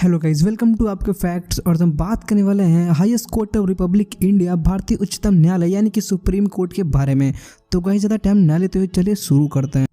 Hello guys, welcome to आपके facts. और हम बात करने वाले हैं highest court of Republic India, भारतीय उच्चतम न्यायालय यानी कि सुप्रीम कोर्ट के बारे में। तो गाइज ज़्यादा टाइम ना लेते हुए चलिए शुरू करते हैं।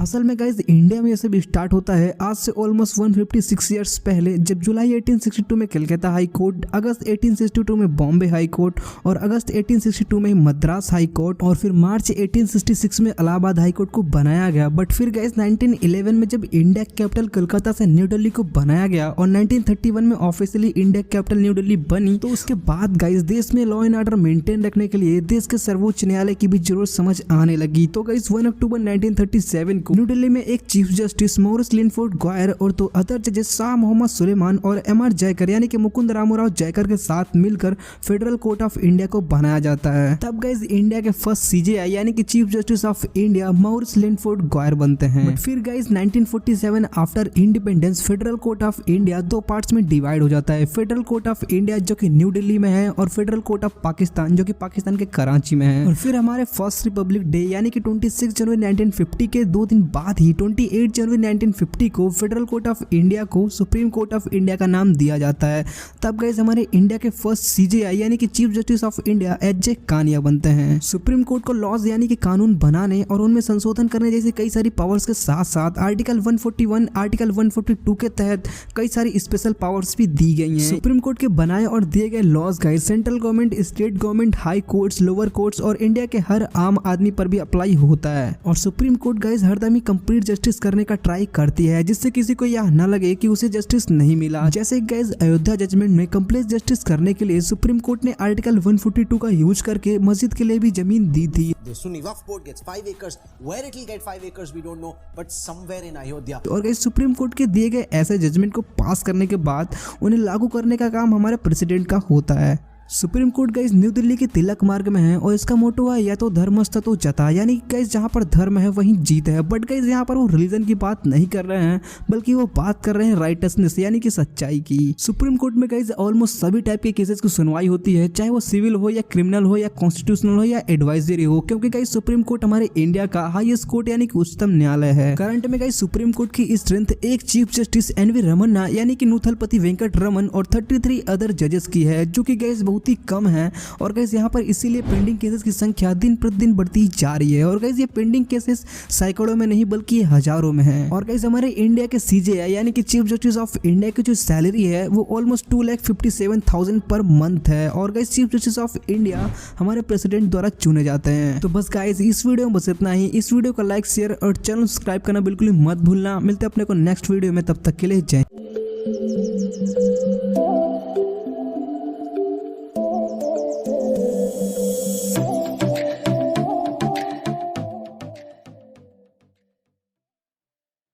असल में गाइज इंडिया में ये सब स्टार्ट होता है आज से ऑलमोस्ट 156 ईयर्स पहले, जब जुलाई 1862 में कलकत्ता हाई कोर्ट, अगस्त 1862 में बॉम्बे हाई कोर्ट और अगस्त 1862 में मद्रास हाई कोर्ट और फिर मार्च 1866 में इलाहाबाद हाई कोर्ट को बनाया गया। बट फिर गाइज 1911 में जब इंडिया कैपिटल कलकत्ता से न्यू दिल्ली को बनाया गया और 1931 में officially India capital new Delhi बनी, तो उसके बाद गाइज देश में लॉ एंड ऑर्डर मेंटेन रखने के लिए देश के सर्वोच्च न्यायालय की भी जरूरत समझ आने लगी। तो गाइज 1 अक्टूबर 1937 को न्यू दिल्ली में एक chief justice Morris Linford Gwyer और दो अदर जजेस शाह मोहम्मद सुलेमान और एम.आर. जयकर यानी कि मुकुंद रामोराव जयकर के साथ मिलकर फेडरल कोर्ट ऑफ इंडिया को बनाया जाता है। तब गाइज इंडिया के फर्स्ट सीजेआई यानी कि chief justice of India Maurice Linford Gwyer बनते हैं। बट फिर guys 1947 after independence federal court of India दो पार्ट्स में डिवाइड हो जाता है। फेडरल कोर्ट ऑफ इंडिया जो कि न्यू दिल्ली में है और फेडरल कोर्ट ऑफ पाकिस्तान जो कि पाकिस्तान के कराची में है। और फिर हमारे फर्स्ट रिपब्लिक डे यानी कि 26 जनवरी 1950 के 2 दिन बाद ही 28 जनवरी 1950 को फेडरल कोर्ट ऑफ इंडिया को सुप्रीम कोर्ट ऑफ इंडिया का नाम दिया जाता है। तब गाइज हमारे इंडिया के फर्स्ट सीजेआई यानी कि chief justice of India H J. Kania बनते हैं। सुप्रीम कोर्ट को लॉज यानी कि कानून बनाने और उनमें संशोधन करने जैसी कई सारी पावर्स के साथ साथ आर्टिकल 141 आर्टिकल 142 के तहत कई सारी स्पेशल पावर्स भी दी गई हैं। सुप्रीम कोर्ट के बनाए और दिए गए laws guys central government, state government, high courts, lower courts और इंडिया के हर आम आदमी पर भी अप्लाई होता है। और सुप्रीम कोर्ट गाइज हरदम ही कंप्लीट जस्टिस करने का ट्राई करती है, जिससे किसी को यह न लगे कि उसे जस्टिस नहीं मिला। जैसे गाइज अयोध्या जजमेंट में कंप्लीट जस्टिस करने के लिए सुप्रीम कोर्ट ने आर्टिकल 142 का यूज करके मस्जिद के लिए भी जमीन दी थी। The Sunni Waqf Board gets 5 acres. Where it will get 5 acres we don't know, but somewhere in Ayodhya. और गाइज सुप्रीम कोर्ट के दिए गए ऐसे जजमेंट को पास करने के बाद उन्हें लागू करने का काम हमारे प्रेसिडेंट का होता है। Supreme court guys new Delhi के तिलक मार्ग में है और इसका मोटो है या तो धर्मस्थ तो जता, यानी गाइज जहाँ पर धर्म है वहीं जीत है। बट गाइज यहाँ पर वो रिलीजन की बात नहीं कर रहे हैं, बल्कि वो बात कर रहे हैं राइटसनेस यानी कि सच्चाई की। सुप्रीम कोर्ट में गाइज ऑलमोस्ट सभी टाइप के केसेस की सुनवाई होती है, चाहे वो सिविल हो या क्रिमिनल हो या कॉन्स्टिट्यूशनल हो या एडवाइजरी हो, क्योंकि गाइज सुप्रीम कोर्ट हमारे इंडिया का हाईएस्ट कोर्ट यानी कि उच्चतम न्यायालय है। करंट में गाइज सुप्रीम कोर्ट की स्ट्रेंथ एक चीफ जस्टिस एन.वी. रमन्ना यानी कि नूथलपति वेंकट रमन और 33 अदर जजेस की है, जो कि गाइज बहुत ही कम है। और गाइज यहाँ पर इसीलिए पेंडिंग केसेस की संख्या दिन प्रतिदिन बढ़ती जा रही है। और गाइज ये पेंडिंग केसेस सैकड़ों में नहीं बल्कि हजारों में है। और गाइज हमारे इंडिया के सीजेआई यानी कि चीफ जस्टिस ऑफ इंडिया की जो सैलरी है वो ऑलमोस्ट 2,57,000 पर मंथ है। और guys chief justice of India हमारे प्रेसिडेंट द्वारा चुने जाते हैं। तो बस गाइज इस वीडियो में बस इतना ही। इस वीडियो को लाइक, शेयर और चैनल सब्सक्राइब करना बिल्कुल ही मत भूलना। मिलते हैं अपने को नेक्स्ट वीडियो में, तब तक के लिए जय।